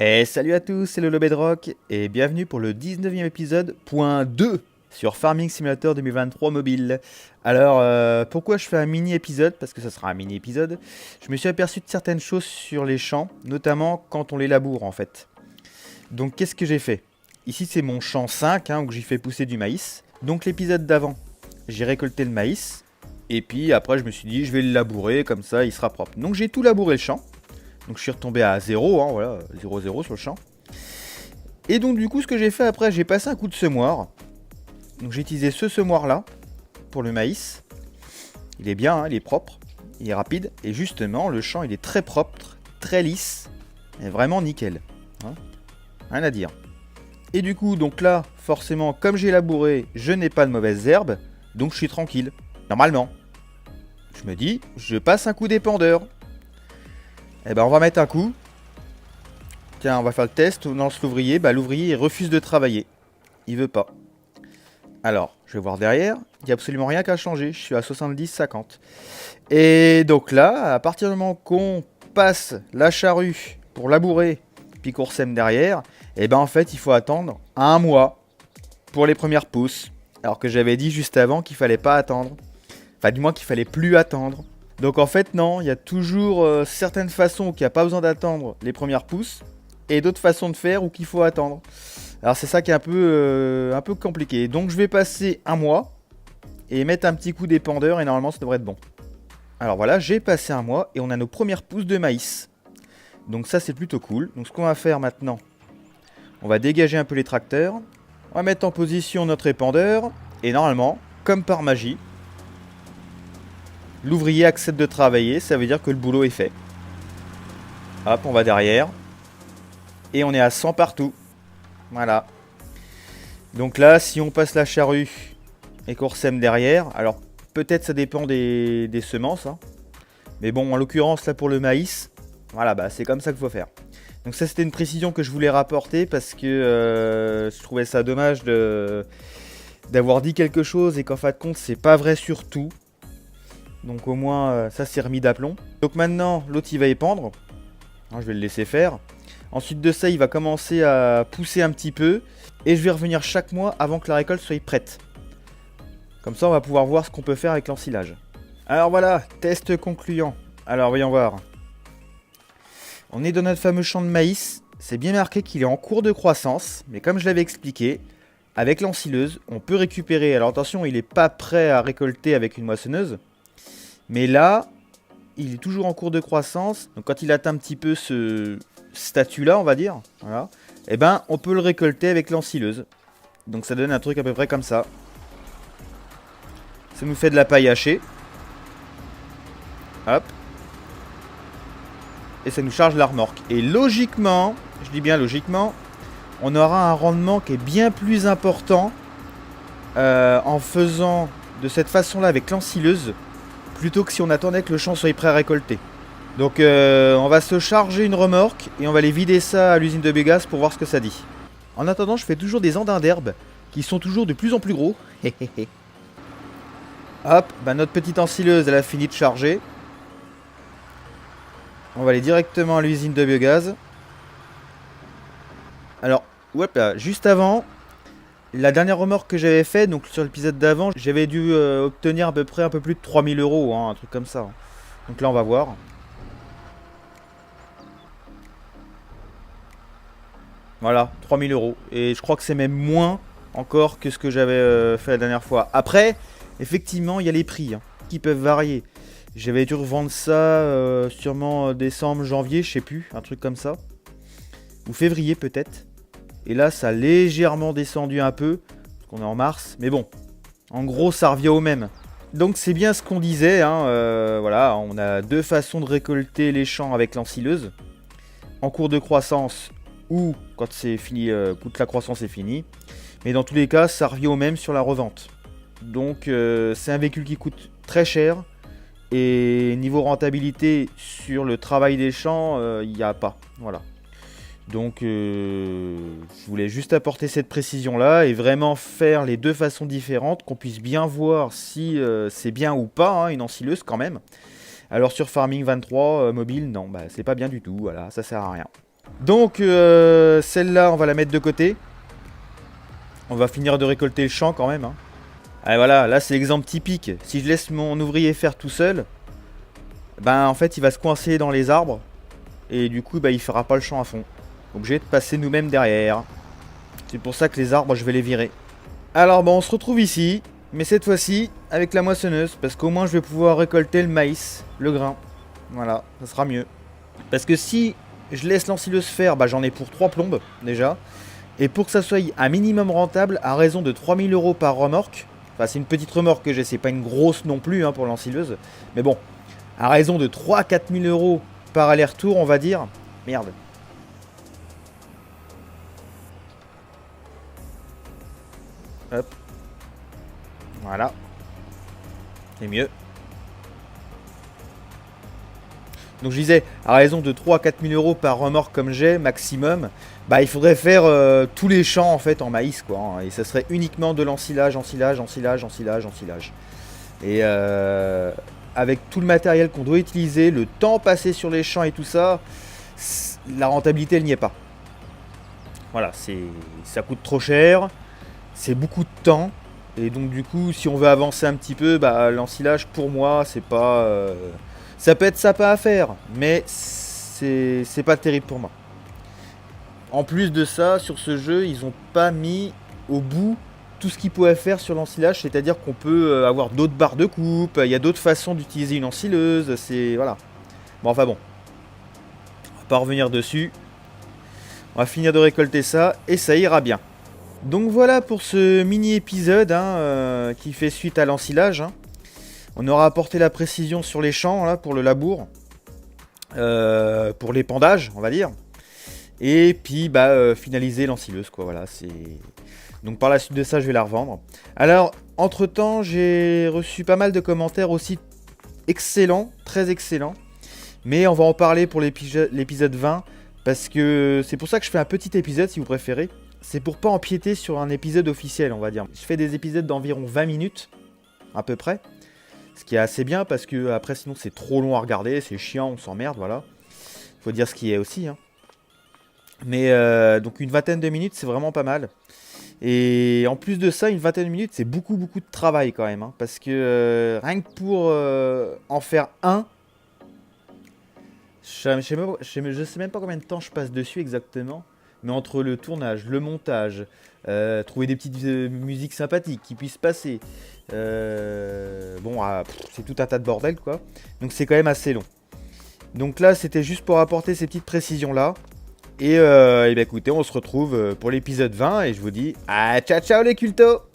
Et salut à tous, c'est Lolo Bedrock et bienvenue pour le 19e épisode, point 2 sur Farming Simulator 2023 mobile. Alors, pourquoi je fais un mini-épisode? Parce que ça sera un mini-épisode. Je me suis aperçu de certaines choses sur les champs, notamment quand on les laboure en fait. Donc, qu'est-ce que j'ai fait? Ici, c'est mon champ 5, où j'ai fait pousser du maïs. Donc, l'épisode d'avant, j'ai récolté le maïs. Et puis après, je me suis dit, je vais le labourer, comme ça, il sera propre. Donc, j'ai tout labouré le champ. Donc je suis retombé à 0, voilà, 0-0 sur le champ. Et donc du coup ce que j'ai fait après, j'ai passé un coup de semoir. Donc j'ai utilisé ce semoir là pour le maïs. Il est bien, il est propre, il est rapide. Et justement le champ il est très propre, très lisse. Et vraiment nickel. Rien à dire. Et du coup donc là forcément comme j'ai labouré, je n'ai pas de mauvaises herbes. Donc je suis tranquille, normalement. Je me dis, je passe un coup d'épandeur. Eh ben on va mettre un coup. Tiens, on va faire le test. On lance l'ouvrier. Bah l'ouvrier il refuse de travailler. Il veut pas. Alors, je vais voir derrière. Il n'y a absolument rien qu'à changer. Je suis à 70-50. Et donc là, à partir du moment qu'on passe la charrue pour labourer, puis qu'on sème derrière, et ben en fait il faut attendre un mois pour les premières pousses. Alors que j'avais dit juste avant qu'il fallait pas attendre. Enfin du moins qu'il fallait plus attendre. Donc en fait non, il y a toujours certaines façons où il n'y a pas besoin d'attendre les premières pousses et d'autres façons de faire où qu'il faut attendre. Alors c'est ça qui est un peu compliqué. Donc je vais passer un mois et mettre un petit coup d'épandeur et normalement ça devrait être bon. Alors voilà, j'ai passé un mois et on a nos premières pousses de maïs. Donc ça c'est plutôt cool. Donc ce qu'on va faire maintenant, on va dégager un peu les tracteurs. On va mettre en position notre épandeur et normalement, comme par magie, l'ouvrier accepte de travailler, ça veut dire que le boulot est fait. Hop, on va derrière. Et on est à 100 partout. Voilà. Donc là, si on passe la charrue et qu'on ressème derrière, alors peut-être ça dépend des semences. Mais bon, en l'occurrence, là pour le maïs, voilà, bah c'est comme ça qu'il faut faire. Donc ça, c'était une précision que je voulais rapporter parce que je trouvais ça dommage d'avoir dit quelque chose et qu'en fin de compte, c'est pas vrai sur tout. Donc au moins ça s'est remis d'aplomb. Donc maintenant l'autre il va épandre. Je vais le laisser faire. Ensuite de ça il va commencer à pousser un petit peu. Et je vais revenir chaque mois avant que la récolte soit prête. Comme ça on va pouvoir voir ce qu'on peut faire avec l'ensilage. Alors voilà, test concluant. Alors voyons voir. On est dans notre fameux champ de maïs. C'est bien marqué qu'il est en cours de croissance. Mais comme je l'avais expliqué, avec l'ensileuse on peut récupérer. Alors attention, il n'est pas prêt à récolter avec une moissonneuse. Mais là, il est toujours en cours de croissance. Donc quand il atteint un petit peu ce statut-là, on va dire, voilà, et ben on peut le récolter avec l'ensileuse. Donc ça donne un truc à peu près comme ça. Ça nous fait de la paille hachée. Hop. Et ça nous charge la remorque. Et logiquement, je dis bien logiquement, on aura un rendement qui est bien plus important en faisant de cette façon-là avec l'ensileuse, plutôt que si on attendait que le champ soit prêt à récolter. Donc on va se charger une remorque et on va aller vider ça à l'usine de biogaz pour voir ce que ça dit. En attendant, je fais toujours des andins d'herbe qui sont toujours de plus en plus gros. Hop, bah notre petite ensileuse elle a fini de charger. On va aller directement à l'usine de biogaz. Alors, hop là, juste avant, la dernière remorque que j'avais fait, donc sur l'épisode d'avant, j'avais dû obtenir à peu près un peu plus de 3000 euros, un truc comme ça. Donc là, on va voir. Voilà, 3000 euros. Et je crois que c'est même moins encore que ce que j'avais fait la dernière fois. Après, effectivement, il y a les prix qui peuvent varier. J'avais dû revendre ça sûrement décembre, janvier, je sais plus, un truc comme ça. Ou février peut-être. Et là, ça a légèrement descendu un peu, parce qu'on est en mars. Mais bon, en gros, ça revient au même. Donc c'est bien ce qu'on disait. Voilà, on a deux façons de récolter les champs avec l'ensileuse. En cours de croissance ou quand c'est fini, toute la croissance est finie. Mais dans tous les cas, ça revient au même sur la revente. Donc c'est un véhicule qui coûte très cher. Et niveau rentabilité sur le travail des champs, il n'y a pas. Voilà. Donc je voulais juste apporter cette précision là et vraiment faire les deux façons différentes, qu'on puisse bien voir si c'est bien ou pas, une ensileuse quand même. Alors sur Farming 23 mobile, non, bah c'est pas bien du tout, voilà, ça sert à rien. Donc celle-là, on va la mettre de côté. On va finir de récolter le champ quand même. Hein. Allez, voilà, là c'est l'exemple typique. Si je laisse mon ouvrier faire tout seul, ben en fait il va se coincer dans les arbres. Et du coup bah, il fera pas le champ à fond. Obligé de passer nous-mêmes derrière. C'est pour ça que les arbres je vais les virer. Alors bon on se retrouve ici. Mais cette fois-ci avec la moissonneuse. Parce qu'au moins je vais pouvoir récolter le maïs, le grain. Voilà, ça sera mieux. Parce que si je laisse l'ensileuse faire, bah j'en ai pour 3 plombes déjà. Et pour que ça soit un minimum rentable, à raison de 3000 € par remorque. Enfin c'est une petite remorque que j'ai, c'est pas une grosse non plus hein, pour l'ensileuse. Mais bon, à raison de 3-4 000 € par aller-retour on va dire. Merde. Hop. Voilà. C'est mieux. Donc je disais, à raison de 3 à 4 000 € par remorque comme j'ai, maximum, bah il faudrait faire tous les champs en fait en maïs quoi. Hein, et ça serait uniquement de l'ensilage, ensilage, ensilage, ensilage, ensilage. Et avec tout le matériel qu'on doit utiliser, le temps passé sur les champs et tout ça, la rentabilité elle n'y est pas. Voilà, ça coûte trop cher, c'est beaucoup de temps. Et donc du coup, si on veut avancer un petit peu, bah l'ensilage pour moi, c'est pas... ça peut être sympa à faire, mais c'est pas terrible pour moi. En plus de ça, sur ce jeu, ils ont pas mis au bout tout ce qu'ils pouvaient faire sur l'ensilage, c'est-à-dire qu'on peut avoir d'autres barres de coupe, il y a d'autres façons d'utiliser une ensileuse, c'est... Voilà. Bon, enfin bon. On va pas revenir dessus. On va finir de récolter ça, et ça ira bien. Donc voilà pour ce mini épisode hein, qui fait suite à l'ensilage. Hein. On aura apporté la précision sur les champs là, pour le labour, pour l'épandage on va dire. Et puis bah, finaliser l'ensileuse quoi. Voilà, c'est... Donc par la suite de ça je vais la revendre. Alors entre temps j'ai reçu pas mal de commentaires aussi excellents, très excellents. Mais on va en parler pour l'épisode 20. Parce que c'est pour ça que je fais un petit épisode si vous préférez. C'est pour pas empiéter sur un épisode officiel, on va dire. Je fais des épisodes d'environ 20 minutes, à peu près. Ce qui est assez bien parce que après sinon c'est trop long à regarder, c'est chiant, on s'emmerde, voilà. Faut dire ce qui est aussi. Hein. Mais donc une vingtaine de minutes, c'est vraiment pas mal. Et en plus de ça, une vingtaine de minutes, c'est beaucoup de travail quand même. Hein, parce que rien que pour en faire un, je sais même pas combien de temps je passe dessus exactement. Mais entre le tournage, le montage, trouver des petites musiques sympathiques qui puissent passer. Bon, c'est tout un tas de bordel quoi. Donc c'est quand même assez long. Donc là, c'était juste pour apporter ces petites précisions là. Et bien écoutez, on se retrouve pour l'épisode 20 et je vous dis ciao ciao les cultos.